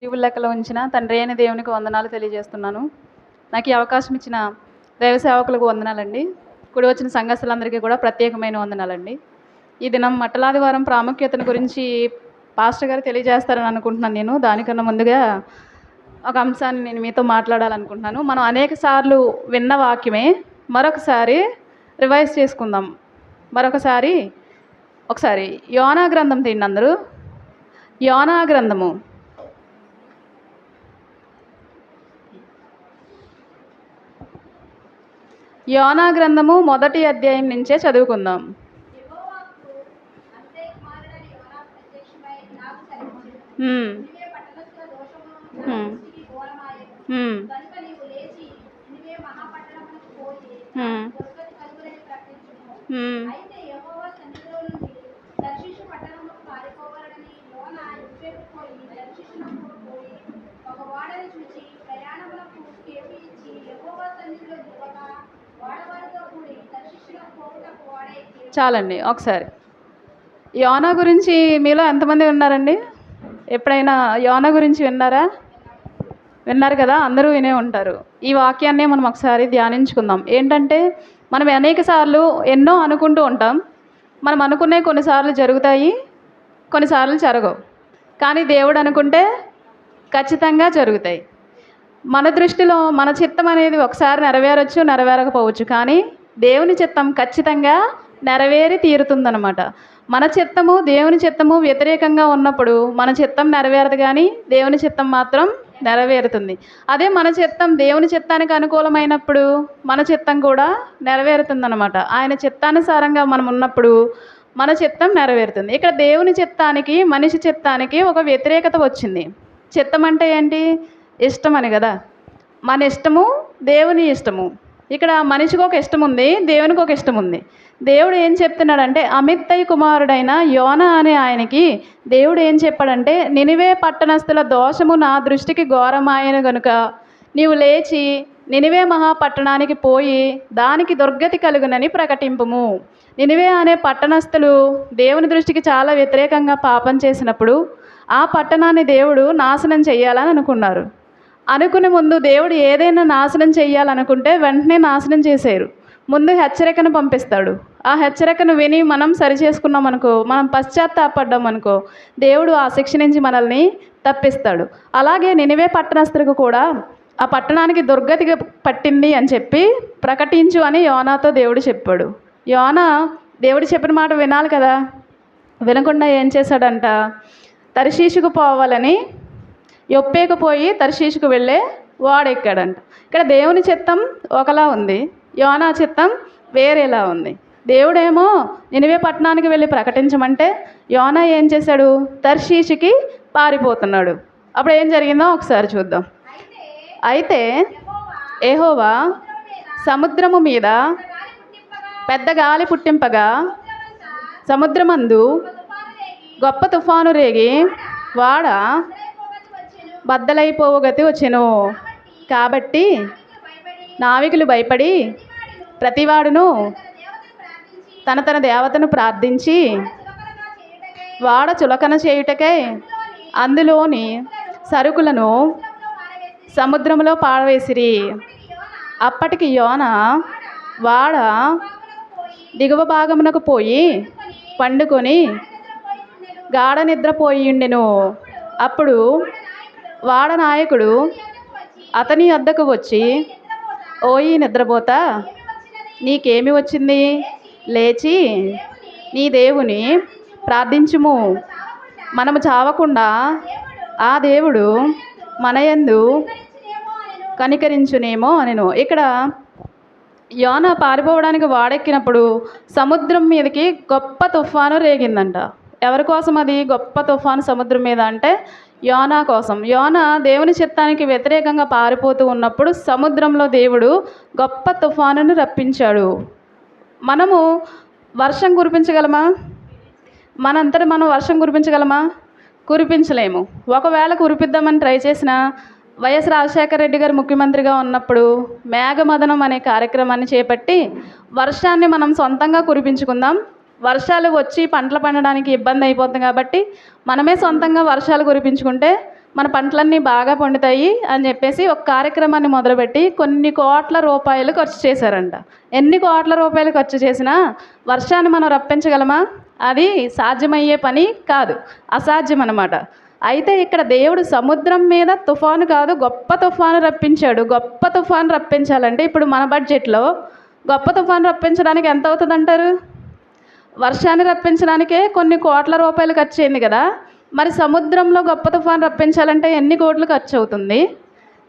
జీవుల లెక్కలో ఉంచిన తండ్రి అయిన దేవునికి వందనాలు తెలియజేస్తున్నాను. నాకు ఈ అవకాశం ఇచ్చిన దైవ సేవకులకు వందనాలండి. కూడి వచ్చిన సంఘస్థులందరికీ కూడా ప్రత్యేకమైన వందనాలండి. ఈ దినం మట్టలాదివారం ప్రాముఖ్యతను గురించి పాస్టర్ గారు తెలియజేస్తారని అనుకుంటున్నాను. నేను దానికన్నా ముందుగా ఒక అంశాన్ని నేను మీతో మాట్లాడాలనుకుంటున్నాను. మనం అనేక సార్లు విన్న వాక్యమే మరొకసారి రివైజ్ చేసుకుందాం. ఒకసారి యోనా గ్రంథం తీయండి అందరూ. యోనా గ్రంథము యోనా గ్రంథము 1వ అధ్యాయం నుంచే చదువుకుందాం. చాలండి. ఒకసారి యోనా గురించి మీలో ఎంతమంది ఉన్నారండి? ఎప్పుడైనా యోనా గురించి విన్నారా? విన్నారు కదా, అందరూ వినే ఉంటారు. ఈ వాక్యాన్ని మనం ఒకసారి ధ్యానించుకుందాం. ఏంటంటే మనం అనేక సార్లు ఎన్నో అనుకుంటూ ఉంటాం. మనం అనుకునే కొన్నిసార్లు జరుగుతాయి, కొన్నిసార్లు జరగవు. కానీ దేవుడు అనుకుంటే ఖచ్చితంగా జరుగుతాయి. మన దృష్టిలో మన చిత్తం అనేది ఒకసారి నెరవేరచ్చు, నెరవేరకపోవచ్చు. కానీ దేవుని చిత్తం ఖచ్చితంగా నెరవేరి తీరుతుందనమాట. మన చిత్తము దేవుని చిత్తము వ్యతిరేకంగా ఉన్నప్పుడు మన చిత్తం నెరవేరదు, కానీ దేవుని చిత్తం మాత్రం నెరవేరుతుంది. అదే మన చిత్తం దేవుని చిత్తానికి అనుకూలమైనప్పుడు మన చిత్తం కూడా నెరవేరుతుందనమాట. ఆయన చిత్తానుసారంగా మనం ఉన్నప్పుడు మన చిత్తం నెరవేరుతుంది. ఇక్కడ దేవుని చిత్తానికి మనిషి చిత్తానికి ఒక వ్యతిరేకత వచ్చింది. చిత్తం అంటే ఏంటి? ఇష్టం అని కదా. మన ఇష్టము దేవుని ఇష్టము. ఇక్కడ మనిషికి ఒక ఇష్టం ఉంది, దేవునికి ఒక ఇష్టం ఉంది. దేవుడు ఏం చెప్తున్నాడంటే, అమిత్తయి కుమారుడైన యోనా అనే ఆయనకి దేవుడు ఏం చెప్పాడంటే, నినివే పట్టణస్థుల దోషము నా దృష్టికి ఘోరమాయను గనుక నీవు లేచి నినివే మహాపట్టణానికి పోయి దానికి దుర్గతి కలుగునని ప్రకటింపుము. నినివే అనే పట్టణస్థులు దేవుని దృష్టికి చాలా వ్యతిరేకంగా పాపం చేసినప్పుడు ఆ పట్టణాన్ని దేవుడు నాశనం చెయ్యాలని అనుకున్నారు. అనుకునే ముందు దేవుడు ఏదైనా నాశనం చెయ్యాలనుకుంటే వెంటనే నాశనం చేశారు. ముందు హెచ్చరికను పంపిస్తాడు. ఆ హెచ్చరికను విని మనం సరిచేసుకున్నాం అనుకో, మనం పశ్చాత్తాపడ్డాం అనుకో, దేవుడు ఆ శిక్ష నుంచి మనల్ని తప్పిస్తాడు. అలాగే నినివే పట్టణస్థులకు కూడా ఆ పట్టణానికి దుర్గతి పట్టింది అని చెప్పి ప్రకటించు అని యోనాతో దేవుడు చెప్పాడు. యోనా దేవుడు చెప్పిన మాట వినాలి కదా. వినకుండా ఏం చేశాడంట, తర్షీషుకు పోవాలని యొప్పేకు పోయి తర్షీషుకు వెళ్ళే వాడెక్కాడంట. ఇక్కడ దేవుని చిత్తం ఒకలా ఉంది, యోనా చిత్తం వేరేలా ఉంది. దేవుడేమో నినివే పట్టణానికి వెళ్ళి ప్రకటించమంటే యోనా ఏం చేశాడు, తర్షీషుకి పారిపోతున్నాడు. అప్పుడు ఏం జరిగిందో ఒకసారి చూద్దాం. అయితే యెహోవా సముద్రము మీద పెద్ద గాలి పుట్టింపగా సముద్రమందు గొప్ప తుఫాను రేగి వాడ బద్దలైపోగతి వచ్చెను. కాబట్టి నావికులు భయపడి ప్రతివాడును తన తన దేవతను ప్రార్థించి వాడ చులకన చేయుటకై అందులోని సరుకులను సముద్రంలో పారవేసిరి. అప్పటికి యోనా వాడ దిగువ భాగమునకు పోయి పండుకొని గాఢ నిద్రపోయి ఉండెను. అప్పుడు వాడ నాయకుడు అతని వద్దకు వచ్చి, ఓయి నిద్రపోతా, నీకేమి వచ్చింది? లేచి నీ దేవుని ప్రార్థించుము, మనము చావకుండా ఆ దేవుడు మన యందు కనికరించునేమో అనెను. ఇక్కడ యోనా పారిపోవడానికి వాడెక్కినప్పుడు సముద్రం మీదకి గొప్ప తుఫాను రేగిందంట. ఎవరి కోసం అది గొప్ప తుఫాను సముద్రం మీద అంటే యోనా కోసం. యోనా దేవుని చిత్తానికి వ్యతిరేకంగా పారిపోతూ ఉన్నప్పుడు సముద్రంలో దేవుడు గొప్ప తుఫానును రప్పించాడు. మనము వర్షం కురిపించగలమా? మనంతట మనం వర్షం కురిపించగలమా? కురిపించలేము. ఒకవేళ కురిపిద్దామని ట్రై చేసిన వైఎస్ రాజశేఖర రెడ్డి గారు ముఖ్యమంత్రిగా ఉన్నప్పుడు మేఘమదనం అనే కార్యక్రమాన్ని చేపట్టి వర్షాన్ని మనం సొంతంగా కురిపించుకుందాం, వర్షాలు వచ్చి పంటలు పండడానికి ఇబ్బంది అయిపోతుంది కాబట్టి మనమే సొంతంగా వర్షాలు కురిపించుకుంటే మన పంటలన్నీ బాగా పండుతాయి అని చెప్పేసి ఒక కార్యక్రమాన్ని మొదలుపెట్టి కొన్ని కోట్ల రూపాయలు ఖర్చు చేశారంట. ఎన్ని కోట్ల రూపాయలు ఖర్చు చేసినా వర్షాన్ని మనం రప్పించగలమా? అది సాధ్యమయ్యే పని కాదు, అసాధ్యం అన్నమాట. అయితే ఇక్కడ దేవుడు సముద్రం మీద తుఫాను కాదు, గొప్ప తుఫాను రప్పించాడు. గొప్ప తుఫాను రప్పించాలంటే ఇప్పుడు మన బడ్జెట్లో గొప్ప తుఫాను రప్పించడానికి ఎంత అవుతుంది అంటారు? వర్షాన్ని రప్పించడానికే కొన్ని కోట్ల రూపాయలు ఖర్చు అయింది కదా, మరి సముద్రంలో గొప్ప తుఫాను రప్పించాలంటే ఎన్ని కోట్లు ఖర్చు అవుతుంది?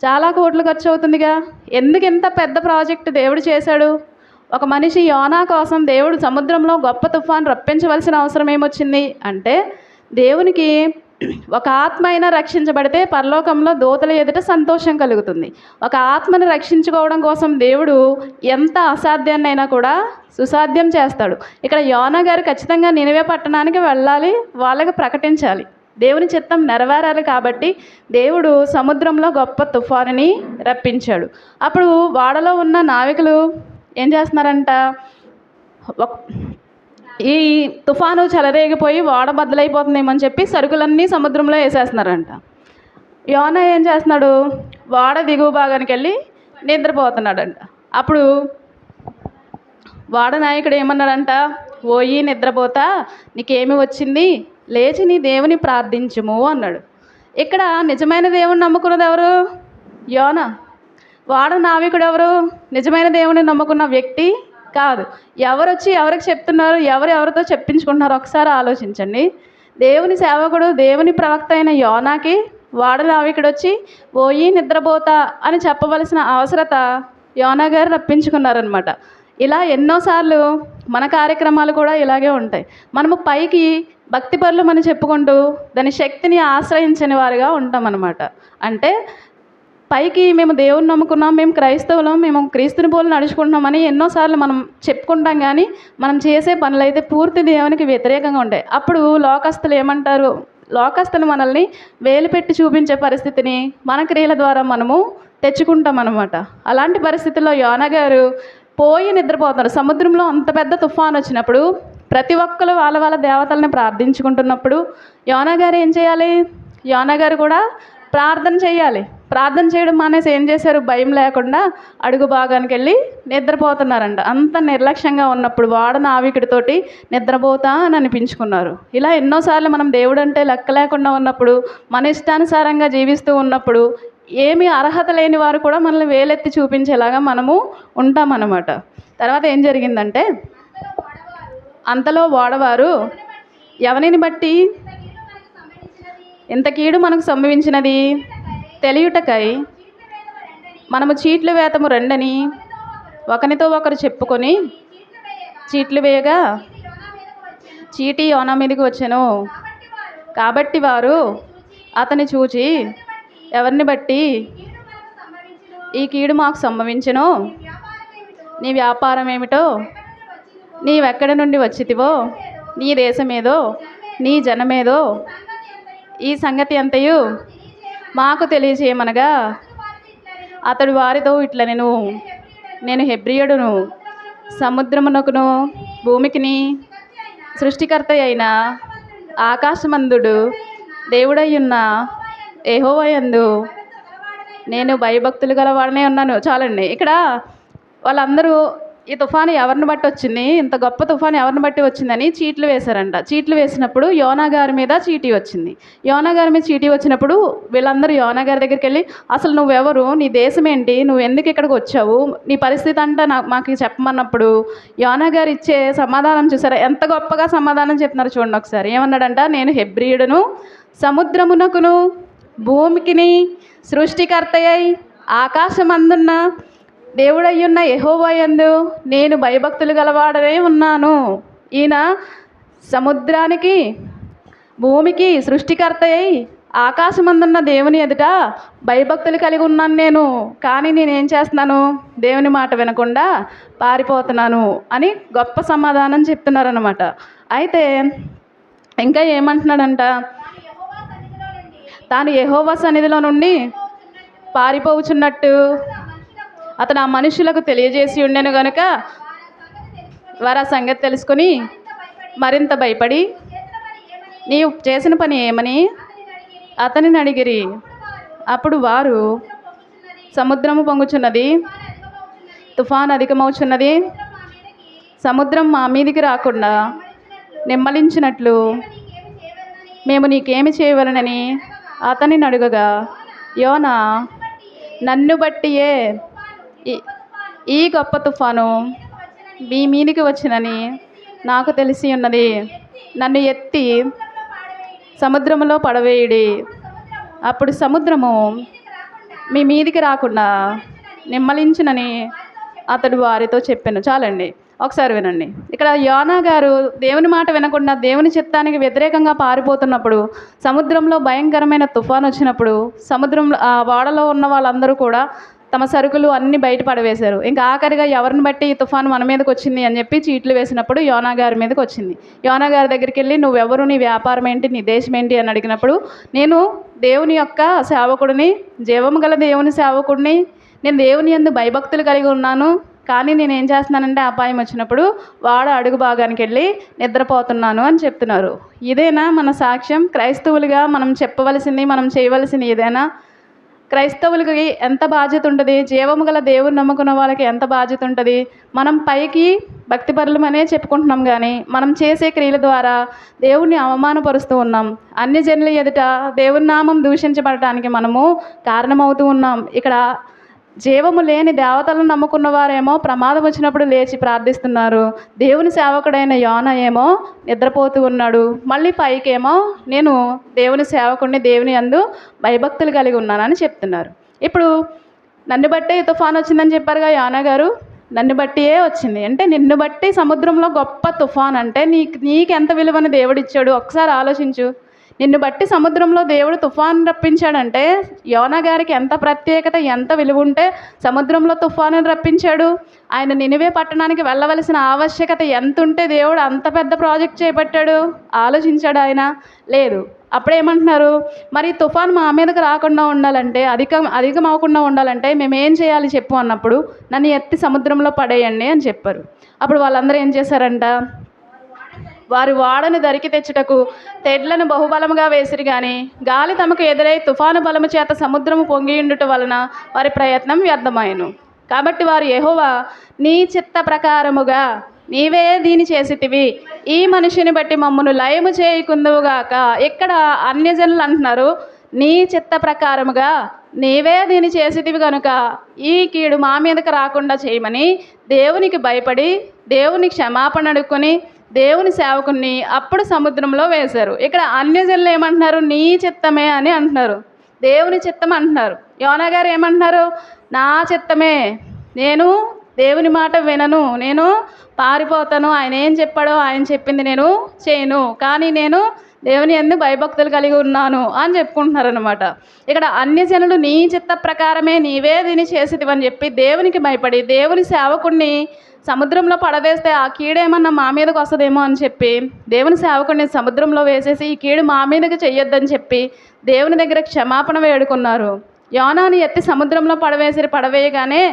చాలా కోట్లు ఖర్చు అవుతుందిగా. ఎందుకు ఇంత పెద్ద ప్రాజెక్టు దేవుడు చేశాడు? ఒక మనిషి యోనా కోసం దేవుడు సముద్రంలో గొప్ప తుఫాను రప్పించవలసిన అవసరం ఏమొచ్చింది అంటే, దేవునికి ఒక ఆత్మ అయినా రక్షించబడితే పరలోకంలో దూతల ఎదుట సంతోషం కలుగుతుంది. ఒక ఆత్మను రక్షించుకోవడం కోసం దేవుడు ఎంత అసాధ్యాన్నైనా కూడా సుసాధ్యం చేస్తాడు. ఇక్కడ యోనా గారు ఖచ్చితంగా నినివే పట్టణానికి వెళ్ళాలి, వాళ్ళకి ప్రకటించాలి, దేవుని చిత్తం నెరవేరాలి. కాబట్టి దేవుడు సముద్రంలో గొప్ప తుఫానుని రప్పించాడు. అప్పుడు వాడలో ఉన్న నావికులు ఏం చేస్తున్నారంట, ఈ తుఫాను చెలరేగిపోయి ఓడ బద్దలైపోతుందేమని చెప్పి సరుకులన్నీ సముద్రంలో వేసేస్తున్నారంట. యోనా ఏం చేస్తున్నాడు, ఓడ దిగువ భాగానికి వెళ్ళి నిద్రపోతున్నాడంట. అప్పుడు వాడ నాయకుడు ఏమన్నాడంట, ఓయి నిద్రపోతా, నీకేమి వచ్చింది, లేచి నీ దేవుని ప్రార్థించుము అన్నాడు. ఇక్కడ నిజమైన దేవుని నమ్ముకున్నది ఎవరు? యోనా. వాడ నావికుడు ఎవరు? నిజమైన దేవుని నమ్ముకున్న వ్యక్తి కాదు. ఎవరు వచ్చి ఎవరికి చెప్తున్నారు, ఎవరితో చెప్పించుకుంటున్నారు ఒకసారి ఆలోచించండి. దేవుని సేవకుడు, దేవుని ప్రవక్త అయిన యోనాకి వాడ నావికుడు వచ్చి ఓయి నిద్రపోతా అని చెప్పవలసిన అవసరత యోనా గారు రప్పించుకున్నారనమాట. ఇలా ఎన్నోసార్లు మన కార్యక్రమాలు కూడా ఇలాగే ఉంటాయి. మనము పైకి భక్తి పరులు మనం చెప్పుకుంటూ దాని శక్తిని ఆశ్రయించని వారుగా ఉంటామన్నమాట. అంటే పైకి మేము దేవుని నమ్ముకున్నాం, మేము క్రైస్తవులం, మేము క్రీస్తుని పోలు నడుచుకుంటున్నామని ఎన్నోసార్లు మనం చెప్పుకుంటాం, కానీ మనం చేసే పనులు అయితే పూర్తి దేవునికి వ్యతిరేకంగా ఉంటాయి. అప్పుడు లోకస్తులు ఏమంటారు, లోకస్తులు మనల్ని వేలు పెట్టి చూపించే పరిస్థితిని మన క్రియల ద్వారా మనము తెచ్చుకుంటాం అన్నమాట. అలాంటి పరిస్థితుల్లో యోనా గారు పోయి నిద్రపోతారు. సముద్రంలో అంత పెద్ద తుఫాను వచ్చినప్పుడు ప్రతి ఒక్కరు వాళ్ళ వాళ్ళ దేవతలను ప్రార్థించుకుంటున్నప్పుడు యోనా గారు ఏం చేయాలి? యోనా గారు కూడా ప్రార్థన చేయాలి. ప్రార్థన చేయడం మానేసి ఏం చేశారు, భయం లేకుండా అడుగు భాగానికి వెళ్ళి నిద్రపోతున్నారంట. అంత నిర్లక్ష్యంగా ఉన్నప్పుడు వాడ నావికుడితోటి నిద్రపోతా అని అనిపించుకున్నారు. ఇలా ఎన్నోసార్లు మనం దేవుడు అంటే లెక్క లేకుండా ఉన్నప్పుడు, మన ఇష్టానుసారంగా జీవిస్తూ ఉన్నప్పుడు, ఏమీ అర్హత లేని వారు కూడా మనల్ని వేలెత్తి చూపించేలాగా మనము ఉంటామన్నమాట. తర్వాత ఏం జరిగిందంటే, అంతలో వాడవారు ఎవరిని బట్టి ఇంత కీడు మనకు సంభవించినది తెలియుటకై మనము చీట్లు వేతము రండని ఒకరితో ఒకరు చెప్పుకొని చీట్లు వేయగా చీటి యోనా మీదకి వచ్చెను. కాబట్టి వారు అతని చూచి ఎవరిని బట్టి ఈ కీడు మాకు సంభవించెను, నీ వ్యాపారం ఏమిటో, నీవెక్కడి నుండి వచ్చితివో, నీ దేశమేదో, నీ జనమేదో, ఈ సంగతి అంతయు మాకు తెలియజేయమనగా అతడు వారితో ఇట్లా నేను హెబ్రియుడును, సముద్రమునకును భూమికిని సృష్టికర్త అయిన ఆకాశమందుడు దేవుడయ్యున్న యెహోవా యందు నేను భయభక్తులు గలవాడనే ఉన్నాను. చాలండి. ఇక్కడ వాళ్ళందరూ ఈ తుఫాను ఎవరిని బట్టి వచ్చింది, ఇంత గొప్ప తుఫాను ఎవరిని బట్టి వచ్చిందని చీట్లు వేశారంట. చీట్లు వేసినప్పుడు యోనా గారి మీద చీటీ వచ్చింది. యోనా గారి మీద చీటీ వచ్చినప్పుడు వీళ్ళందరూ యోనా గారి దగ్గరికి వెళ్ళి, అసలు నువ్వెవరు, నీ దేశం ఏంటి, నువ్వు ఎందుకు ఇక్కడికి వచ్చావు, నీ పరిస్థితి అంతా మాకు చెప్పమన్నప్పుడు యోనా గారు ఇచ్చే సమాధానం చూసారా, ఎంత గొప్పగా సమాధానం చెప్తున్నారు చూడండి ఒకసారి. ఏమన్నాడంట, నేను హెబ్రియుడును, సముద్రమునకును భూమికిని సృష్టికర్తయ్యై ఆకాశమందున్న దేవుడయ్యున్న యెహోవా యందు నేను భయభక్తులు గలవాడనే ఉన్నాను. ఈయన సముద్రానికి భూమికి సృష్టికర్త అయి ఆకాశమందున్న దేవుని ఎదుట భయభక్తులు కలిగి ఉన్నాను నేను, కానీ నేనేం చేస్తున్నాను, దేవుని మాట వినకుండా పారిపోతున్నాను అని గొప్ప సమాధానం చెప్తున్నారన్నమాట. అయితే ఇంకా ఏమంటున్నాడంట, తాను యెహోవా సన్నిధిలో నుండి పారిపోవచ్చున్నట్టు అతను ఆ మనుషులకు తెలియజేసి ఉండెను గనుక వారు ఆ సంగతి తెలుసుకొని మరింత భయపడి నీవు చేసిన పని ఏమని అతనిని అడిగిరి. అప్పుడు వారు, సముద్రము పొంగుచున్నది, తుఫాను అధికమవుచున్నది, సముద్రం మా మీదికి రాకుండా నిమ్మలించినట్లు మేము నీకేమి చేయవలనని అతనిని అడుగగా, యోనా, నన్ను బట్టియే ఈ గొప్ప తుఫాను మీ మీదికి వచ్చినని నాకు తెలిసి ఉన్నది. నన్ను ఎత్తి సముద్రములో పడవేయుడి. అప్పుడు సముద్రము మీ మీదికి రాకుండా నిమ్మలించునని అతడు వారితో చెప్పాను. చాలండి, ఒకసారి వినండి. ఇక్కడ యోనా గారు దేవుని మాట వినకుండా దేవుని చిత్తానికి వ్యతిరేకంగా పారిపోతున్నప్పుడు, సముద్రంలో భయంకరమైన తుఫాను వచ్చినప్పుడు, సముద్రంలో ఆ ఓడలో ఉన్న వాళ్ళందరూ కూడా తమ సరుకులు అన్నీ బయట పడవేశారు. ఇంకా ఆఖరిగా ఎవరిని బట్టి ఈ తుఫాను మన మీదకి వచ్చింది అని చెప్పి చీట్లు వేసినప్పుడు యోనా గారి మీదకి వచ్చింది. యోనా గారి దగ్గరికి వెళ్ళి, నువ్వెవరు, నీ వ్యాపారం ఏంటి, నీ దేశం ఏంటి అని అడిగినప్పుడు, నేను దేవుని యొక్క సేవకుడిని, జీవము గల దేవుని సేవకుడిని, నేను దేవుని యందు భయభక్తులు కలిగి ఉన్నాను, కానీ నేను ఏం చేస్తున్నానంటే అపాయం వచ్చినప్పుడు వాడ అడుగు భాగానికి వెళ్ళి నిద్రపోతున్నాను అని చెప్తున్నారు. ఇదేనా మన సాక్ష్యం? క్రైస్తవులుగా మనం చెప్పవలసింది, మనం చేయవలసింది ఇదేనా? క్రైస్తవులకి ఎంత బాధ్యత ఉంటుంది? జీవము గల దేవుని నమ్ముకున్న వాళ్ళకి ఎంత బాధ్యత ఉంటుంది? మనం పైకి భక్తిపరులమనే చెప్పుకుంటున్నాం, కానీ మనం చేసే క్రియల ద్వారా దేవుణ్ణి అవమానపరుస్తూ ఉన్నాం. అన్ని జనుల ఎదుట దేవుని నామం దూషించబడటానికి మనము కారణమవుతూ ఉన్నాం. ఇక్కడ జీవము లేని దేవతలను నమ్ముకున్న వారేమో ప్రమాదం వచ్చినప్పుడు లేచి ప్రార్థిస్తున్నారు. దేవుని సేవకుడైన యోనా ఏమో నిద్రపోతూ ఉన్నాడు. మళ్ళీ పైకేమో నేను దేవుని సేవకుడిని, దేవుని యందు భయభక్తులు కలిగి ఉన్నానని చెప్తున్నారు. ఇప్పుడు నన్ను బట్టి తుఫాను వచ్చిందని చెప్పారుగా యోనా గారు. నన్ను బట్టియే వచ్చింది అంటే, నిన్ను బట్టి సముద్రంలో గొప్ప తుఫాన్ అంటే నీకెంత విలువని దేవుడిచ్చాడు ఒకసారి ఆలోచించు. నిన్ను బట్టి సముద్రంలో దేవుడు తుఫాను రప్పించాడంటే యోనా గారికి ఎంత ప్రత్యేకత, ఎంత విలువ ఉంటే సముద్రంలో తుఫాను రప్పించాడు. ఆయన నినివే పట్టణానికి వెళ్ళవలసిన ఆవశ్యకత ఎంత ఉంటే దేవుడు అంత పెద్ద ప్రాజెక్ట్ చేపట్టాడు. ఆలోచించాడు ఆయన? లేదు. అప్పుడేమంటున్నారు, మరి తుఫాను మా మీదకి రాకుండా ఉండాలంటే, అధికం అవ్వకుండా ఉండాలంటే మేమేం చేయాలి చెప్పు అన్నప్పుడు, నన్ను ఎత్తి సముద్రంలో పడేయండి అని చెప్పారు. అప్పుడు వాళ్ళందరూ ఏం చేశారంట, వారి వాడను దరికి తెచ్చుటకు తెడ్లను బహుబలముగా వేసిరి, కానీ గాలి తమకు ఎదురై తుఫాను బలము చేత సముద్రము పొంగియుండుట వలన వారి ప్రయత్నం వ్యర్థమాయెను. కాబట్టి వారు, యెహోవా, నీ చిత్త ప్రకారముగా నీవే దీని చేసితివి, ఈ మనిషిని బట్టి మమ్మను లయము చేయకుందువుగాక. ఇక్కడ అన్యజనులు అంటున్నారు, నీ చిత్త ప్రకారముగా నీవే దీన్ని చేసితివి కనుక ఈ కీడు మా మీదకి రాకుండా చేయమని దేవునికి భయపడి దేవుని క్షమాపణ అడుక్కొని దేవుని సేవకుని అప్పుడు సముద్రంలో వేశారు. ఇక్కడ అన్యజనులు ఏమంటున్నారు, నీ చిత్తమే అని అంటున్నారు, దేవుని చిత్తం అంటున్నారు. యోనా గారు ఏమంటున్నారు, నా చిత్తమే, నేను దేవుని మాట వినను, నేను పారిపోతాను, ఆయన ఏం చెప్పాడో ఆయన చెప్పింది నేను చేయను, కానీ నేను దేవుని యందు భయభక్తులు కలిగి ఉన్నాను అని చెప్పుకుంటున్నారు అనమాట. ఇక్కడ అన్యజనులు నీ చిత్త ప్రకారమే నీవే దీన్ని చేసేదివని చెప్పి దేవునికి భయపడి దేవుని సేవకుడిని సముద్రంలో పడవేస్తే ఆ కీడేమన్నా మా మీదకి వస్తుందేమో అని చెప్పి దేవుని సేవకుడిని సముద్రంలో వేసేసి ఈ కీడు మా మీదకి చెయ్యొద్దని చెప్పి దేవుని దగ్గర క్షమాపణ వేడుకున్నారు. యోనాను ఎత్తి సముద్రంలో పడవేయగానే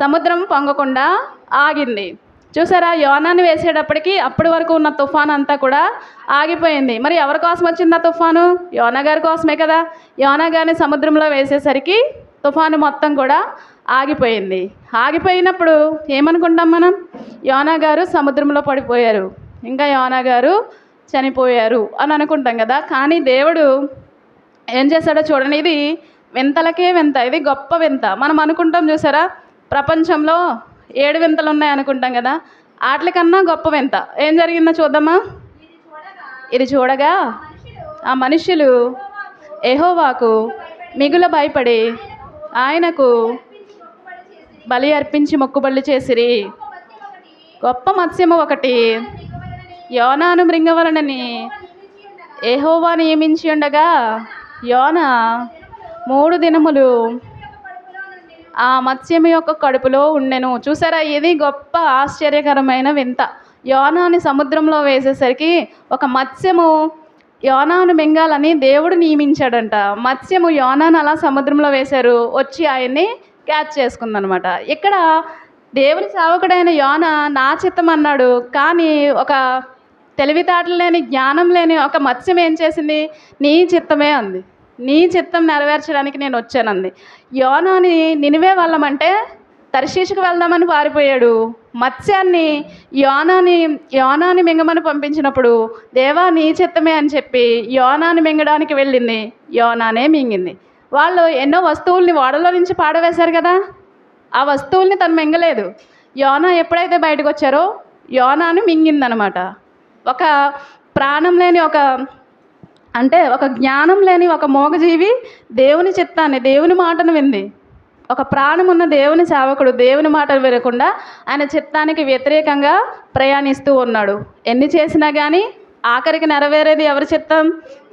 సముద్రం పొంగకుండా ఆగింది. చూసారా, యోనాను వేసేటప్పటికి అప్పటి వరకు ఉన్న తుఫాను అంతా కూడా ఆగిపోయింది. మరి ఎవరి కోసం వచ్చింది ఆ తుఫాను? యోనా గారి కోసమే కదా. యోనా గారిని సముద్రంలో వేసేసరికి తుఫాను మొత్తం కూడా ఆగిపోయింది. ఆగిపోయినప్పుడు ఏమనుకుంటాం మనం, యోనా గారు సముద్రంలో పడిపోయారు, ఇంకా యోనా గారు చనిపోయారు అని అనుకుంటాం కదా. కానీ దేవుడు ఏం చేశాడో చూడండి, ఇది వింతలకే వింత, ఇది గొప్ప వింత. మనం అనుకుంటాం చూసారా, ప్రపంచంలో 7 వింతలు ఉన్నాయి అనుకుంటాం కదా, వాటికన్నా గొప్ప వింత ఏం జరిగిందో చూద్దామా. ఇది చూడగా ఆ మనుషులు యెహోవాకు మిగుల భయపడి ఆయనకు బలి అర్పించి మొక్కుబళ్ళు చేసిరి. గొప్ప మత్స్యము ఒకటి యోనాను మృంగవలనని యెహోవా నియమించి ఉండగా యోనా 3 దినములు ఆ మత్స్యము యొక్క కడుపులో ఉండెను. చూసారా, ఇది గొప్ప ఆశ్చర్యకరమైన వింత. యోనాని సముద్రంలో వేసేసరికి ఒక మత్స్యము యోనాను మింగాలని దేవుడు నియమించాడంట. మత్స్యము యోనాను అలా సముద్రంలో వేశారు, వచ్చి ఆయన్ని క్యాచ్ చేసుకుందనమాట. ఇక్కడ దేవుని సేవకుడైన యోనా నా చిత్తం అన్నాడు, కానీ ఒక తెలివితేటలు లేని, జ్ఞానం లేని ఒక మత్స్యం ఏం చేసింది, నీ చిత్తమే అంది. నీ చిత్తం నెరవేర్చడానికి నేను వచ్చానంది. యోనాని నినివే వెళ్ళమంటే తర్షీషుకు వెళ్దామని పారిపోయాడు. మత్స్యాన్ని యోనాని మింగమని పంపించినప్పుడు దేవా నీ చిత్తమే అని చెప్పి యోనాని మింగడానికి వెళ్ళింది. యోనానే మింగింది. వాళ్ళు ఎన్నో వస్తువుల్ని ఓడలో నుంచి పాడవేశారు కదా, ఆ వస్తువుల్ని తను మింగలేదు. యోనా ఎప్పుడైతే బయటకు వచ్చారో యోనాను మింగిందనమాట. ఒక ప్రాణం లేని ఒక జ్ఞానం లేని ఒక మూగజీవి దేవుని చిత్తాన్ని, దేవుని మాటను వింది. ఒక ప్రాణం ఉన్న దేవుని సేవకుడు దేవుని మాటలు వినకుండా ఆయన చిత్తానికి వ్యతిరేకంగా ప్రయాణిస్తూ ఉన్నాడు. ఎన్ని చేసినా కానీ ఆఖరికి నెరవేరేది ఎవరి చిత్తం?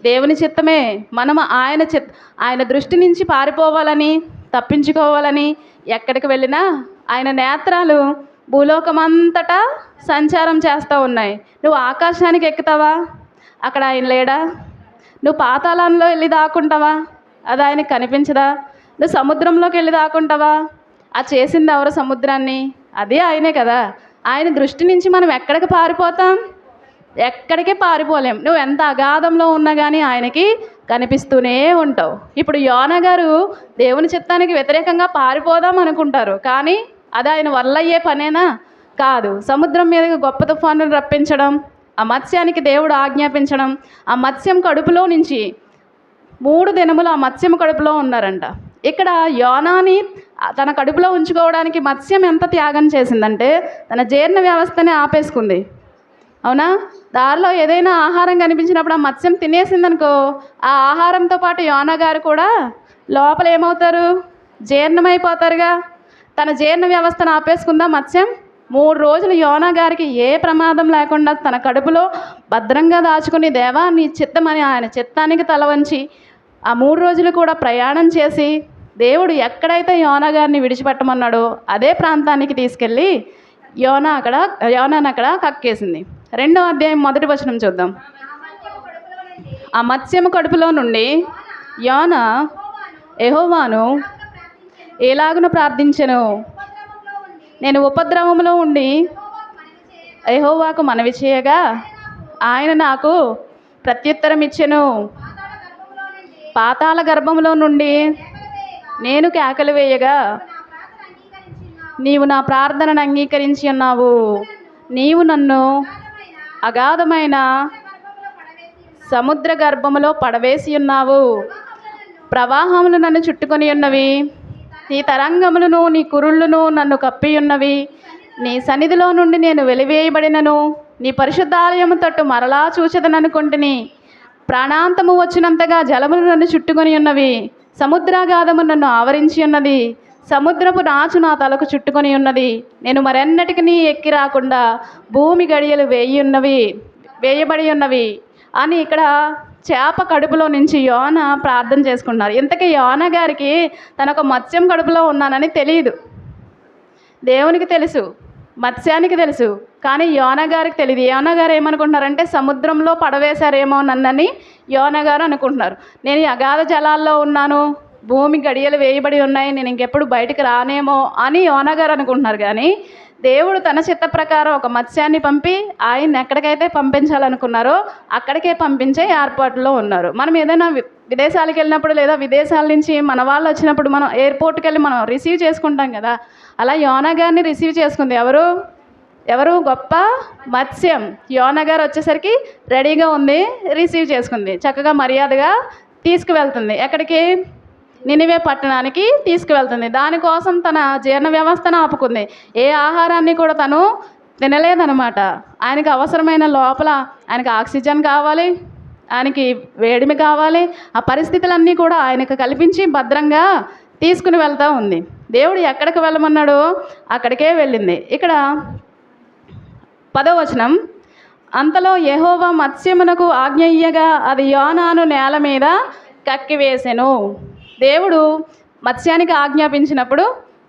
దేవుని చిత్తమే. మనం ఆయన దృష్టి నుంచి పారిపోవాలని, తప్పించుకోవాలని ఎక్కడికి వెళ్ళినా ఆయన నేత్రాలు భూలోకమంతటా సంచారం చేస్తూ ఉన్నాయి. నువ్వు ఆకాశానికి ఎక్కుతావా? అక్కడ ఆయన లేడా? నువ్వు పాతాళంలో వెళ్ళి దాక్కుంటావా? అది ఆయనకు కనిపించదా? నువ్వు సముద్రంలోకి వెళ్ళి దాక్కుంటావా? ఆ చేసింది ఎవరు సముద్రాన్ని? అదే ఆయనే కదా. ఆయన దృష్టి నుంచి మనం ఎక్కడికి పారిపోతాం? ఎక్కడికి పారిపోలేం. నువ్వు ఎంత అగాధంలో ఉన్నా కానీ ఆయనకి కనిపిస్తూనే ఉంటావు. ఇప్పుడు యోనా గారు దేవుని చిత్తానికి వ్యతిరేకంగా పారిపోదాం అనుకుంటారు, కానీ అది ఆయన వల్ల అయ్యే పనేనా? కాదు. సముద్రం మీదకి గొప్ప తుఫానులు రప్పించడం, ఆ మత్స్యానికి దేవుడు ఆజ్ఞాపించడం, ఆ మత్స్యం కడుపులో నుంచి 3 దినములు ఆ మత్స్యం కడుపులో ఉన్నారంట. ఇక్కడ యోనాని తన కడుపులో ఉంచుకోవడానికి మత్స్యం ఎంత త్యాగం చేసిందంటే తన జీర్ణ వ్యవస్థని ఆపేసుకుంది. అవునా? దారిలో ఏదైనా ఆహారం కనిపించినప్పుడు ఆ మత్స్యం తినేసిందనుకో, ఆ ఆహారంతో పాటు యోనా గారు కూడా లోపల ఏమవుతారు? జీర్ణమైపోతారుగా. తన జీర్ణ వ్యవస్థను ఆపేసుకుందా మత్స్యం. 3 రోజులు యోనా గారికి ఏ ప్రమాదం లేకుండా తన కడుపులో భద్రంగా దాచుకుని దేవా నీ చిత్తమని ఆయన చిత్తానికి తల వంచి ఆ 3 రోజులు కూడా ప్రయాణం చేసి దేవుడు ఎక్కడైతే యోనా గారిని విడిచిపెట్టమన్నాడో అదే ప్రాంతానికి తీసుకెళ్ళి యోనాను అక్కడ కక్కేసింది. 2వ అధ్యాయం 1వ వచనం చూద్దాం. ఆ మత్స్యము కడుపులో నుండి యోనా యెహోవాను ఎలాగున ప్రార్థించెను. నేను ఉపద్రవములో ఉండి యెహోవాకు మనవి చేయగా ఆయన నాకు ప్రత్యుత్తరం ఇచ్చెను. పాతాళ గర్భంలో నుండి నేను కేకలు వేయగా నీవు నా ప్రార్థనను అంగీకరించి ఉన్నావు. నీవు నన్ను అగాధమైన సముద్ర గర్భములో పడవేసి ఉన్నావు. ప్రవాహములు నన్ను చుట్టుకొని ఉన్నవి. నీ తరంగములను నీ కురుళ్ళును నన్ను కప్పి ఉన్నవి. నీ సన్నిధిలో నుండి నేను వెలివేయబడినను నీ పరిశుద్ధాలయము తట్టు మరలా చూచెదననుకొంటిని. ప్రాణాంతము వచ్చినంతగా జలములు నన్ను చుట్టుకొని ఉన్నవి. సముద్రాగాధము నన్ను ఆవరించి ఉన్నది. సముద్రపు నాచు నా తలకు చుట్టుకొని ఉన్నది. నేను మరెన్నటికి ఎక్కి రాకుండా భూమి గడియలు వేయబడి ఉన్నవి అని ఇక్కడ చేప కడుపులో నుంచి యోనా ప్రార్థన చేసుకుంటున్నారు. ఇంతకీ యోనా గారికి తనొక మత్స్యం కడుపులో ఉన్నానని తెలియదు. దేవునికి తెలుసు, మత్స్యానికి తెలుసు, కానీ యోనా గారికి తెలియదు. యోనా గారు ఏమనుకుంటున్నారంటే సముద్రంలో పడవేశారేమో నన్నని యోనా గారు అనుకుంటున్నారు. నేను ఈ అగాధ జలాల్లో ఉన్నాను, భూమి గడియలు వేయబడి ఉన్నాయి, నేను ఇంకెప్పుడు బయటికి రానేమో అని యోనా గారు అనుకుంటున్నారు. కానీ దేవుడు తన చిత్త ప్రకారం ఒక మత్స్యాన్ని పంపి ఆయన్ని ఎక్కడికైతే పంపించాలనుకున్నారో అక్కడికే పంపించే ఏర్పాటులో ఉన్నారు. మనం ఏదైనా విదేశాలకు వెళ్ళినప్పుడు లేదా విదేశాల నుంచి మన వాళ్ళు వచ్చినప్పుడు మనం ఎయిర్పోర్ట్కి వెళ్ళి మనం రిసీవ్ చేసుకుంటాం కదా, అలా యోనా గారిని రిసీవ్ చేసుకుంది ఎవరు? గొప్ప మత్స్యం. యోనా గారు వచ్చేసరికి రెడీగా ఉంది, రిసీవ్ చేసుకుంది, చక్కగా మర్యాదగా తీసుకువెళ్తుంది. ఎక్కడికి? నినివే పట్టణానికి తీసుకువెళ్తుంది. దానికోసం తన జీర్ణ వ్యవస్థను ఆపుకుంది. ఏ ఆహారాన్ని కూడా తను తినలేదనమాట. ఆయనకు అవసరమైన లోపల ఆయనకు ఆక్సిజన్ కావాలి, ఆయనకి వేడిమి కావాలి, ఆ పరిస్థితులన్నీ కూడా ఆయనకు కల్పించి భద్రంగా తీసుకుని వెళ్తూ ఉంది. దేవుడు ఎక్కడికి వెళ్ళమన్నాడో అక్కడికే వెళ్ళింది. ఇక్కడ 10వ వచనం, అంతలో యెహోవా మత్స్యమునకు ఆజ్ఞ ఇయ్యగా అది యోనాను నేల మీద కక్కివేసెను. దేవుడు మత్స్యానికి ఆజ్ఞాపించినప్పుడు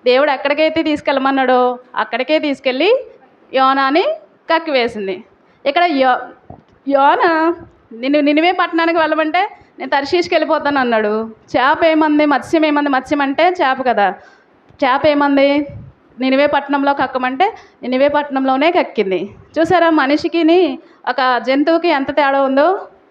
దేవుడు ఎక్కడికైతే తీసుకెళ్ళమన్నాడో అక్కడికే తీసుకెళ్ళి యోనాని కక్కివేసింది. ఇక్కడ యోనా నినివే పట్టణానికి వెళ్ళమంటే నేను తర్షీష్కి వెళ్ళిపోతాను అన్నాడు. చేప ఏమంది? మత్స్యం ఏమంది? మత్స్యం అంటే చేప కదా. చేప ఏమంది? నినివే పట్టణంలో కక్కమంటే నినివే పట్టణంలోనే కక్కింది. చూసారా మనిషికి ఒక జంతువుకి ఎంత తేడా ఉందో?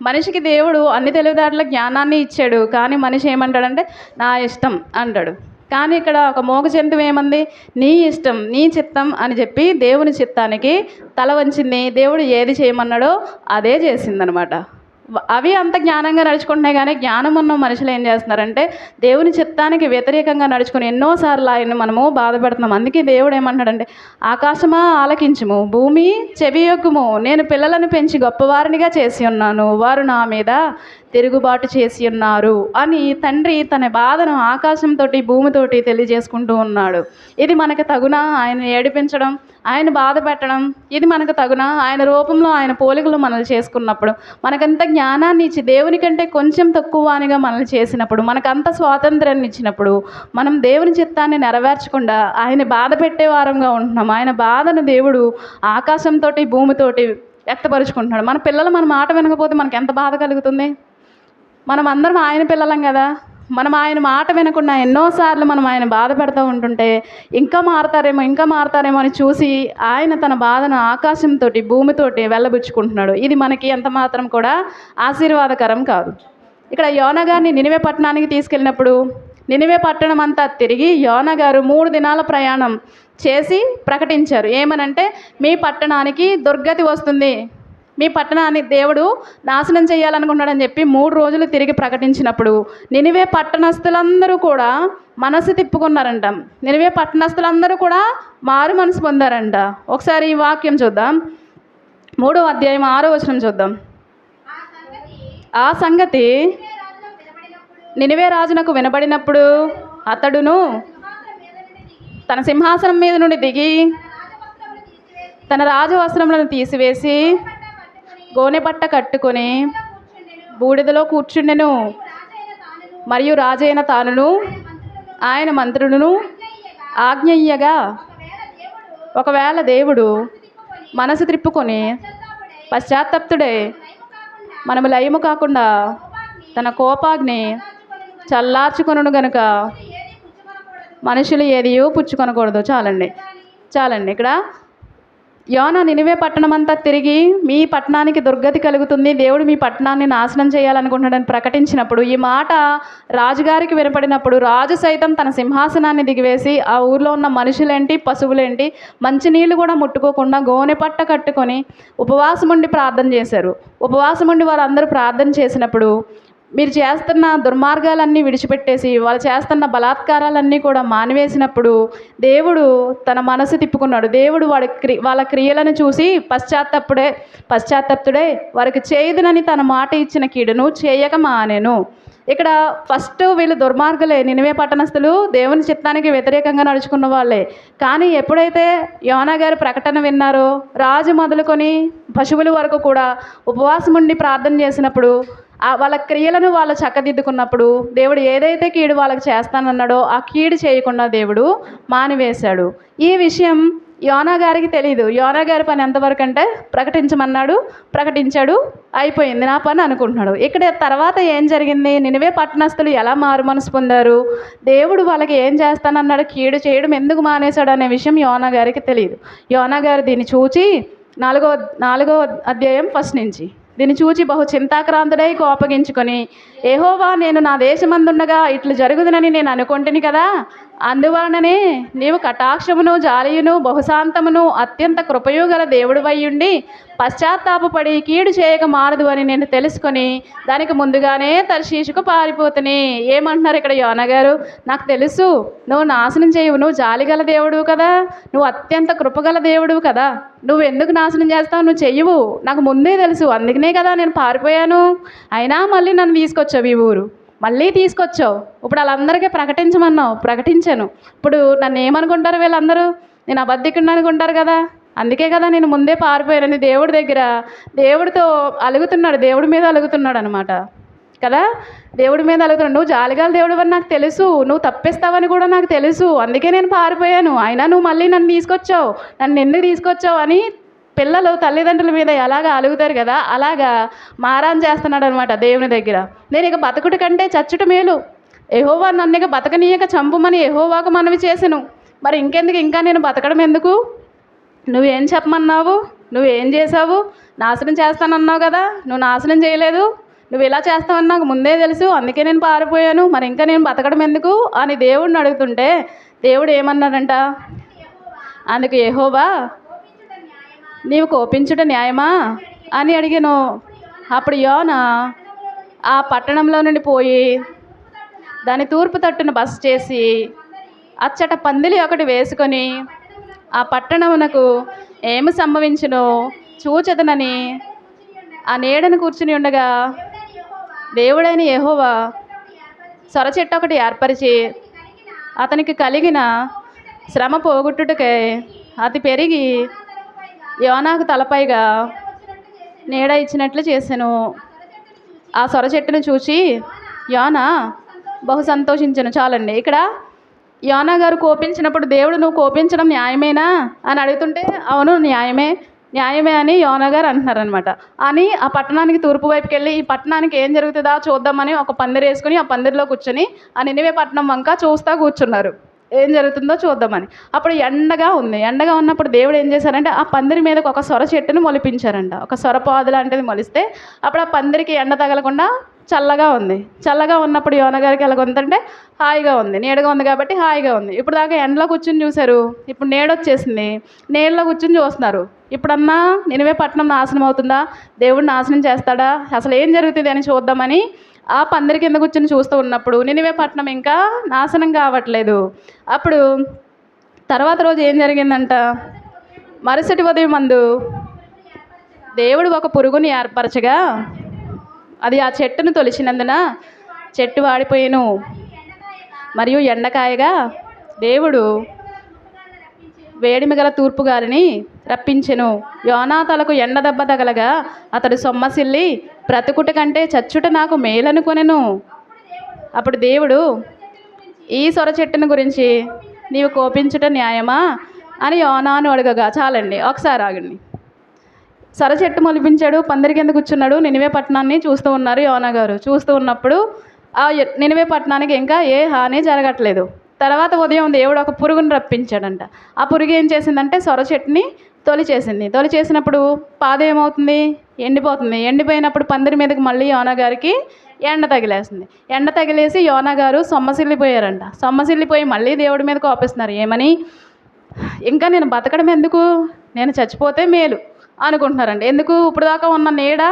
మనిషికి దేవుడు అన్ని తెలివితేటల జ్ఞానాన్ని ఇచ్చాడు, కానీ మనిషి ఏమంటాడంటే నా ఇష్టం అంటాడు. కానీ ఇక్కడ ఒక మోగ జంతువు ఏమంది, నీ ఇష్టం నీ చిత్తం అని చెప్పి దేవుని చిత్తానికి తల వంచింది. దేవుడు ఏది చేయమన్నాడో అదే చేసిందనమాట. అవి అంత జ్ఞానంగా నడుచుకుంటున్నాయి, కానీ జ్ఞానం ఉన్న మనుషులు ఏం చేస్తున్నారంటే దేవుని చిత్తానికి వ్యతిరేకంగా నడుచుకుని ఎన్నోసార్లు ఆయన్ని మనము బాధపడుతున్నాం. అందుకే దేవుడు ఏమంటున్నాడంటే ఆకాశమా ఆలకించుము, భూమి చెవియొగ్గుము, నేను పిల్లలను పెంచి గొప్పవారినిగా చేసి ఉన్నాను, వారు నా మీద తిరుగుబాటు చేసి ఉన్నారు అని తండ్రి తన బాధను ఆకాశంతో భూమితోటి తెలియజేసుకుంటూ ఉన్నాడు. ఇది మనకు తగునా? ఆయన ఏడిపించడం, ఆయన బాధ పెట్టడం ఇది మనకు తగునా? ఆయన రూపంలో ఆయన పోలికలు మనల్ని చేసుకున్నప్పుడు, మనకంత జ్ఞానాన్ని ఇచ్చి దేవుని కంటే కొంచెం తక్కువ వానిగా మనల్ని చేసినప్పుడు, మనకంత స్వాతంత్రాన్ని ఇచ్చినప్పుడు మనం దేవుని చిత్తాన్ని నెరవేర్చకుండా ఆయన బాధ పెట్టే వారంగా ఉంటున్నాం. ఆయన బాధను దేవుడు ఆకాశంతో భూమితోటి వ్యక్తపరుచుకుంటున్నాడు. మన పిల్లలు మన మాట వినకపోతే మనకు ఎంత బాధ కలుగుతుంది? మనం అందరం ఆయన పిల్లలం కదా. మనం ఆయన మాట వినకుండా ఎన్నోసార్లు మనం ఆయన బాధ పెడుతూ ఉంటుంటే ఇంకా మారతారేమో అని చూసి ఆయన తన బాధను ఆకాశంతో భూమితోటి వెళ్ళబుచ్చుకుంటున్నాడు. ఇది మనకి ఎంత మాత్రం కూడా ఆశీర్వాదకరం కాదు. ఇక్కడ యోనా గారిని నినివే పట్టణానికి తీసుకెళ్ళినప్పుడు నినివే పట్టణం అంతా తిరిగి యోనా గారు 3 దినాల ప్రయాణం చేసి ప్రకటించారు. ఏమనంటే మీ పట్టణానికి దుర్గతి వస్తుంది, మీ పట్టణాన్ని దేవుడు నాశనం చేయాలనుకున్నాడని చెప్పి 3 రోజులు తిరిగి ప్రకటించినప్పుడు నినివే పట్టణస్థులందరూ కూడా మనసు తిప్పుకున్నారంట. నినివే పట్టణస్థులందరూ కూడా మారు మనసు పొందారంట. ఒకసారి ఈ వాక్యం చూద్దాం. 3వ అధ్యాయం 6వ వచనం చూద్దాం. ఆ సంగతి నినివే రాజునకు వినబడినప్పుడు అతడును తన సింహాసనం మీద నుండి దిగి తన రాజవస్త్రములను తీసివేసి గోనె పట్ట కట్టుకొని బూడిదలో కూర్చుండెను. మరియు రాజైన తానును ఆయన మంత్రులను ఆజ్ఞయ్యగా, ఒకవేళ దేవుడు మనసు త్రిప్పుకొని పశ్చాత్తప్తుడే మనము లయము కాకుండా తన కోపాగ్ని చల్లార్చుకొనును గనుక మనుషులు ఏదియో పుచ్చుకొనకూడదు. చాలండి. ఇక్కడ యోనా నినివే పట్టణం అంతా తిరిగి మీ పట్టణానికి దుర్గతి కలుగుతుంది, దేవుడు మీ పట్టణాన్ని నాశనం చేయాలనుకుంటున్నాడని ప్రకటించినప్పుడు ఈ మాట రాజుగారికి వినపడినప్పుడు రాజు సైతం తన సింహాసనాన్ని దిగివేసి ఆ ఊర్లో ఉన్న మనుషులేంటి పశువులేంటి మంచినీళ్ళు కూడా ముట్టుకోకుండా గోనె పట్ట కట్టుకొని ఉపవాసం ఉండి ప్రార్థన చేశారు. ఉపవాసం ఉండి వారందరూ ప్రార్థన చేసినప్పుడు మీరు చేస్తున్న దుర్మార్గాలన్నీ విడిచిపెట్టేసి వాళ్ళు చేస్తున్న బలాత్కారాలన్నీ కూడా మానివేసినప్పుడు దేవుడు తన మనసు తిప్పుకున్నాడు. దేవుడు వాళ్ళ క్రియలను చూసి పశ్చాత్తప్తుడే వారికి చేయదునని తన మాట ఇచ్చిన కీడును చేయక మానెను. ఇక్కడ ఫస్ట్ వీళ్ళు దుర్మార్గులే, నినివే పట్టణస్థులు దేవుని చిత్తానికి వ్యతిరేకంగా నడుచుకున్న వాళ్ళే. కానీ ఎప్పుడైతే యోనా గారి ప్రకటన విన్నారో రాజు మొదలుకొని పశువుల వరకు కూడా ఉపవాసం ఉండి ప్రార్థన చేసినప్పుడు వాళ్ళ క్రియలను వాళ్ళు చక్కదిద్దుకున్నప్పుడు దేవుడు ఏదైతే కీడు వాళ్ళకి చేస్తానన్నాడో ఆ కీడు చేయకుండా దేవుడు మానివేశాడు. ఈ విషయం యోనా గారికి తెలియదు. యోనా గారి పని ఎంతవరకు అంటే ప్రకటించమన్నాడు, ప్రకటించాడు, అయిపోయింది నా పని అనుకుంటున్నాడు. ఇక్కడ తర్వాత ఏం జరిగింది? నినివే పట్టణస్థులు ఎలా మారు మనసు పొందారు? దేవుడు వాళ్ళకి ఏం చేస్తానన్నాడు, కీడు చేయడం ఎందుకు మానేశాడు అనే విషయం యోనా గారికి తెలియదు. యోనా గారు దీన్ని చూచి 4వ అధ్యాయం ఫస్ట్ నుంచి దీన్ని చూచి బహు చింతాక్రాంతుడై కోపగించుకొని, యెహోవా నేను నా దేశమందుండగా ఇట్లు జరుగుదునని నేను అనుకుంటుని కదా, అందువలననే నీవు కటాక్షమును జాలియును బహుశాంతమును అత్యంత కృపయు గల దేవుడివైయుండి పశ్చాత్తాపపడి కీడు చేయక మారదు అని నేను తెలుసుకొని దానికి ముందుగానే తర్షీషుకు పారిపోతుని. ఏమంటున్నారు ఇక్కడ యోనా గారు? నాకు తెలుసు నువ్వు నాశనం చేయవు, నువ్వు జాలిగల దేవుడు కదా, నువ్వు అత్యంత కృపగల దేవుడు కదా, నువ్వు ఎందుకు నాశనం చేస్తావు, నువ్వు చెయ్యవు, నాకు ముందే తెలుసు, అందుకనే కదా నేను పారిపోయాను. అయినా మళ్ళీ నన్ను తీసుకొచ్చావు ఈ ఊరు, మళ్ళీ తీసుకొచ్చావు, ఇప్పుడు వాళ్ళందరికీ ప్రకటించమన్నావు, ప్రకటించాను. ఇప్పుడు నన్ను ఏమనుకుంటారు వీళ్ళందరూ? నేను అబద్ధికుడిని అనుకుంటారు కదా, అందుకే కదా నేను ముందే పారిపోయానని దేవుడితో అలుగుతున్నాడు, దేవుడి మీద అలుగుతున్నాడు అనమాట కదా. దేవుడి మీద అలుగుతున్నాడు. నువ్వు జాలిగల దేవుడు అని నాకు తెలుసు, నువ్వు తప్పిస్తావని కూడా నాకు తెలుసు, అందుకే నేను పారిపోయాను, అయినా నువ్వు మళ్ళీ నన్ను తీసుకొచ్చావు, నన్ను ఎందుకు తీసుకొచ్చావు అని పిల్లలు తల్లిదండ్రుల మీద ఎలాగ అలుగుతారు కదా, అలాగా మారాన్ చేస్తున్నాడు అనమాట దేవుని దగ్గర. నేను ఇక బతకుడి కంటే చచ్చుట మేలు, యెహోవా నన్ను ఇక బతకనీయక చంపుమని యెహోవాకు మనవి చేసెను, మరి ఇంకెందుకు, ఇంకా నేను బతకడం ఎందుకు, నువ్వేం చెప్పమన్నావు, నువ్వేం చేసావు? నాశనం చేస్తానన్నావు కదా, నువ్వు నాశనం చేయలేదు. నువ్వు ఇలా చేస్తావని నాకు ముందే తెలుసు, అందుకే నేను పారిపోయాను, మరి ఇంకా నేను బతకడం ఎందుకు అని దేవుడిని అడుగుతుంటే దేవుడు ఏమన్నాడంట? అందుకు యెహోవా, నీవు కోపించుట న్యాయమా అని అడిగాను. అప్పుడు యోనా ఆ పట్టణంలో నుండి పోయి దాని తూర్పు తట్టున బస చేసి అచ్చట పందిలి ఒకటి వేసుకొని ఆ పట్టణమునకు ఏమి సంభవించునో చూచెదనని ఆ నీడను కూర్చుని ఉండగా దేవుడైన యెహోవా సొర చెట్టు ఒకటి ఏర్పరిచి అతనికి కలిగిన శ్రమ పోగొట్టుటకై అది పెరిగి యోనాకు తలపైగా నీడ ఇచ్చినట్లు చేసెను. ఆ సొర చెట్టును చూసి యోనా బహు సంతోషించను. చాలండి. ఇక్కడ యోనా గారు కోపించినప్పుడు దేవుడు నువ్వు కోపించడం న్యాయమేనా అని అడుగుతుంటే అవును న్యాయమే అని యోనా గారు అంటున్నారనమాట. అని ఆ పట్టణానికి తూర్పు వైపుకి వెళ్ళి ఈ పట్టణానికి ఏం జరుగుతుందా చూద్దామని ఒక పందిరి వేసుకుని ఆ పందిరిలో కూర్చొని ఆ నినివే పట్టణం వంక చూస్తూ కూర్చున్నారు, ఏం జరుగుతుందో చూద్దామని. అప్పుడు ఎండగా ఉంది. ఎండగా ఉన్నప్పుడు దేవుడు ఏం చేశారంటే ఆ పందిరి మీదకి ఒక సొర చెట్టును మొలిపించారంట. ఒక సొరపాదు లాంటిది మొలిస్తే అప్పుడు ఆ పందిరికి ఎండ తగలకుండా చల్లగా ఉంది. చల్లగా ఉన్నప్పుడు యోనా గారికి ఎలా ఉందంటే హాయిగా ఉంది, నీడగా ఉంది కాబట్టి హాయిగా ఉంది. ఇప్పుడు దాకా ఎండలో కూర్చుని చూశారు, ఇప్పుడు నీడొచ్చేసింది, నీళ్ళలో కూర్చుని చూస్తున్నారు. ఇప్పుడన్నా నినివే పట్టణం నాశనం అవుతుందా, దేవుడు నాశనం చేస్తాడా, అసలు ఏం జరుగుతుంది అని చూద్దామని ఆ పందిరి కింద కూర్చొని చూస్తూ ఉన్నప్పుడు నినివే పట్టణం ఇంకా నాశనం కావట్లేదు. అప్పుడు తర్వాత రోజు ఏం జరిగిందంట, మరుసటి ఉదయం మందు దేవుడు ఒక పురుగుని ఏర్పరచగా అది ఆ చెట్టును తొలిచినందున చెట్టు వాడిపోయేను. మరియు ఎండకాయగా దేవుడు వేడిమి గల తూర్పు గాలిని రప్పించెను. యోనా తలకు ఎండ దెబ్బ తగలగా అతడు సొమ్మసిల్లి బ్రతుకుట కంటే చచ్చుట నాకు మేలనుకొనెను. అప్పుడు దేవుడు ఈ సొర చెట్టును గురించి నీవు కోపించుట న్యాయమా అని యోనాను అడగగా, చాలండి ఒకసారి ఆగండి. సొర చెట్టు మొలిపించాడు, పందిరి కింద కూర్చున్నాడు, నినివే పట్టణాన్ని చూస్తూ ఉన్నారు యోనా గారు. చూస్తూ ఉన్నప్పుడు ఆ నినివే పట్టణానికి ఇంకా ఏ హాని జరగట్లేదు. తర్వాత ఉదయం దేవుడు ఒక పురుగును రప్పించాడంట. ఆ పురుగు ఏం చేసిందంటే సొర చెట్టుని తొలిచేసింది. తొలిచేసినప్పుడు పాదు ఏమవుతుంది? ఎండిపోతుంది. ఎండిపోయినప్పుడు పందిరి మీదకి మళ్ళీ యోనా గారికి ఎండ తగిలేస్తుంది. ఎండ తగిలేసి యోనా గారు సొమ్మసిల్లిపోయారంట. సొమ్మసిల్లిపోయి మళ్ళీ దేవుడి మీద కోపిస్తున్నారు. ఏమని? ఇంకా నేను బతకడం ఎందుకు, నేను చచ్చిపోతే మేలు అనుకుంటున్నారండి. ఎందుకు? ఇప్పుడు దాకా ఉన్న నీడ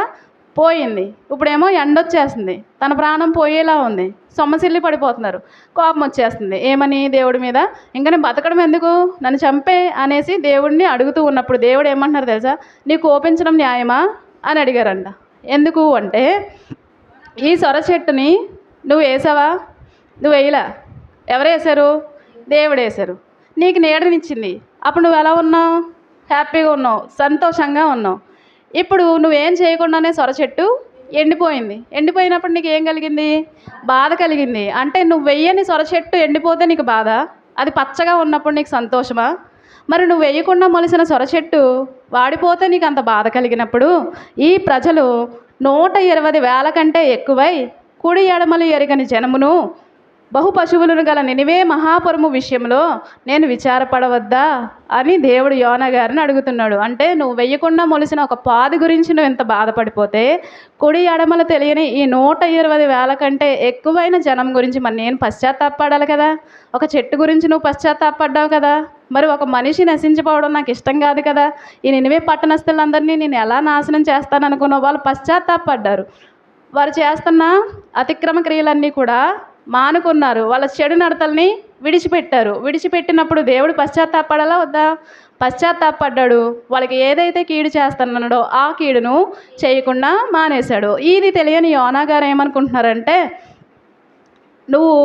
పోయింది, ఇప్పుడేమో ఎండ వచ్చేస్తుంది, తన ప్రాణం పోయేలా ఉంది, సొమ్మసిల్లి పడిపోతున్నారు, కోపం వచ్చేస్తుంది. ఏమని? దేవుడి మీద. ఇంకా నేను బతకడం ఎందుకు, నన్ను చంపే అనేసి దేవుడిని అడుగుతూ ఉన్నప్పుడు దేవుడు ఏమంటున్నారు తెలుసా? నీకు కోపించడం న్యాయమా అని అడిగారంట. ఎందుకు అంటే ఈ సొర చెట్టుని నువ్వు వేసావా? నువ్వు వేయలా. ఎవరు వేశారు? దేవుడు వేశారు. నీకు నీడనిచ్చింది. అప్పుడు నువ్వు ఎలా ఉన్నావు? హ్యాపీగా ఉన్నావు, సంతోషంగా ఉన్నావు. ఇప్పుడు నువ్వేం చేయకుండానే సొర చెట్టు ఎండిపోయింది. ఎండిపోయినప్పుడు నీకు ఏం కలిగింది? బాధ కలిగింది. అంటే నువ్వు వెయ్యని సొర చెట్టు ఎండిపోతే నీకు బాధ, అది పచ్చగా ఉన్నప్పుడు నీకు సంతోషమా? మరి నువ్వు వేయకుండా మొలిసిన సొర చెట్టు వాడిపోతే నీకు అంత బాధ కలిగినప్పుడు ఈ ప్రజలు 120,000 కంటే ఎక్కువై కుడి ఎడమలు ఎరగని జనమును బహు పశువులను గల నినివే మహాపురము విషయంలో నేను విచారపడవద్దా అని దేవుడు యోనా గారిని అడుగుతున్నాడు. అంటే నువ్వు వెయ్యకుండా మొలిసిన ఒక పాది గురించి నువ్వు ఎంత బాధపడిపోతే కుడి ఎడమలు తెలియని ఈ 120,000 కంటే ఎక్కువైన జనం గురించి మరి నేను పశ్చాత్తాపడాలి కదా. ఒక చెట్టు గురించి నువ్వు పశ్చాత్తాపడ్డావు కదా, మరి ఒక మనిషి నశించిపోవడం నాకు ఇష్టం కాదు కదా. ఈ నినివే పట్టణస్థులందరినీ నేను ఎలా నాశనం చేస్తాననుకున్నావు? వాళ్ళు పశ్చాత్తాపడ్డారు. వారు చేస్తున్న అతిక్రమ క్రియలన్నీ కూడా మానుకున్నారు, వాళ్ళ చెడు నడతల్ని విడిచిపెట్టారు. విడిచిపెట్టినప్పుడు దేవుడు పశ్చాత్తాపడాలా వద్దా? పశ్చాత్తాపడ్డాడు. వాళ్ళకి ఏదైతే కీడు చేస్తున్నాడో ఆ కీడును చేయకుండా మానేశాడు. ఇది తెలియని యోనా గారు ఏమనుకుంటున్నారంటే నువ్వు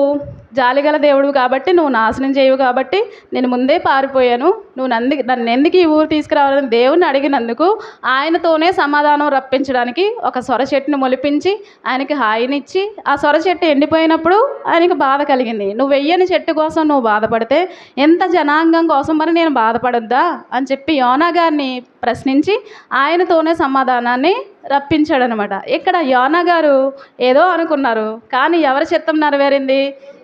జాలిగల దేవుడు కాబట్టి, నువ్వు నాశనం చేయవు కాబట్టి నేను ముందే పారిపోయాను, నువ్వు నన్ను ఎందుకు ఈ ఊరు తీసుకురావాలని దేవుని అడిగినందుకు ఆయనతోనే సమాధానం రప్పించడానికి ఒక సొర చెట్టును మొలిపించి ఆయనకి హాయినిచ్చి ఆ సొర చెట్టు ఎండిపోయినప్పుడు ఆయనకి బాధ కలిగింది. నువ్వు వెయ్యని చెట్టు కోసం నువ్వు బాధపడితే ఎంత జనాంగం కోసం మరి నేను బాధపడొద్దా అని చెప్పి యోనా గారిని ప్రశ్నించి ఆయనతోనే సమాధానాన్ని రప్పించాడనమాట. ఇక్కడ యోనా గారు ఏదో అనుకున్నారు, కానీ ఎవరి చిత్తం నెరవేరింది?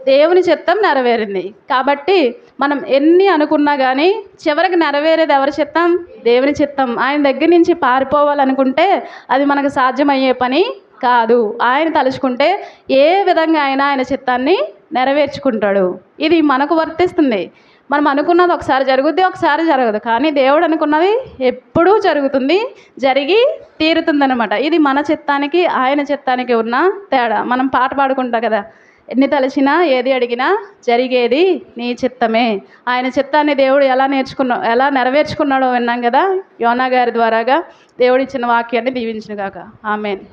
దేవుని చిత్తం నెరవేరింది. కాబట్టి మనం ఎన్ని అనుకున్నా కానీ చివరికి నెరవేరేది ఎవరి చిత్తం? దేవుని చిత్తం. ఆయన దగ్గర నుంచి పారిపోవాలనుకుంటే అది మనకు సాధ్యమయ్యే పని కాదు. ఆయన తలుచుకుంటే ఏ విధంగా అయినా ఆయన చిత్తాన్ని నెరవేర్చుకుంటాడు. ఇది మనకు వర్తిస్తుంది. మనం అనుకున్నది ఒకసారి జరుగుద్ది, ఒకసారి జరగదు. కానీ దేవుడు అనుకున్నది ఎప్పుడూ జరుగుతుంది, జరిగి తీరుతుందనమాట. ఇది మన చిత్తానికి ఆయన చిత్తానికి ఉన్న తేడా. మనం పాట పాడుకుంటాం కదా, ఎన్ని తలచినా ఏది అడిగినా జరిగేది నీ చిత్తమే. ఆయన చిత్తాన్ని దేవుడు ఎలా నెరవేర్చుకున్నాడో విన్నాం కదా యోనా గారి ద్వారాగా. దేవుడు ఇచ్చిన వాక్యాన్ని దీవించునుగాక. ఆమేన్.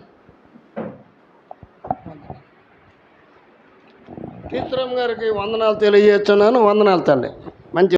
కీర్తనం గారికి వందనాలు తెలియజేస్తున్నాను. వందనాలు తండ్రి. మంచి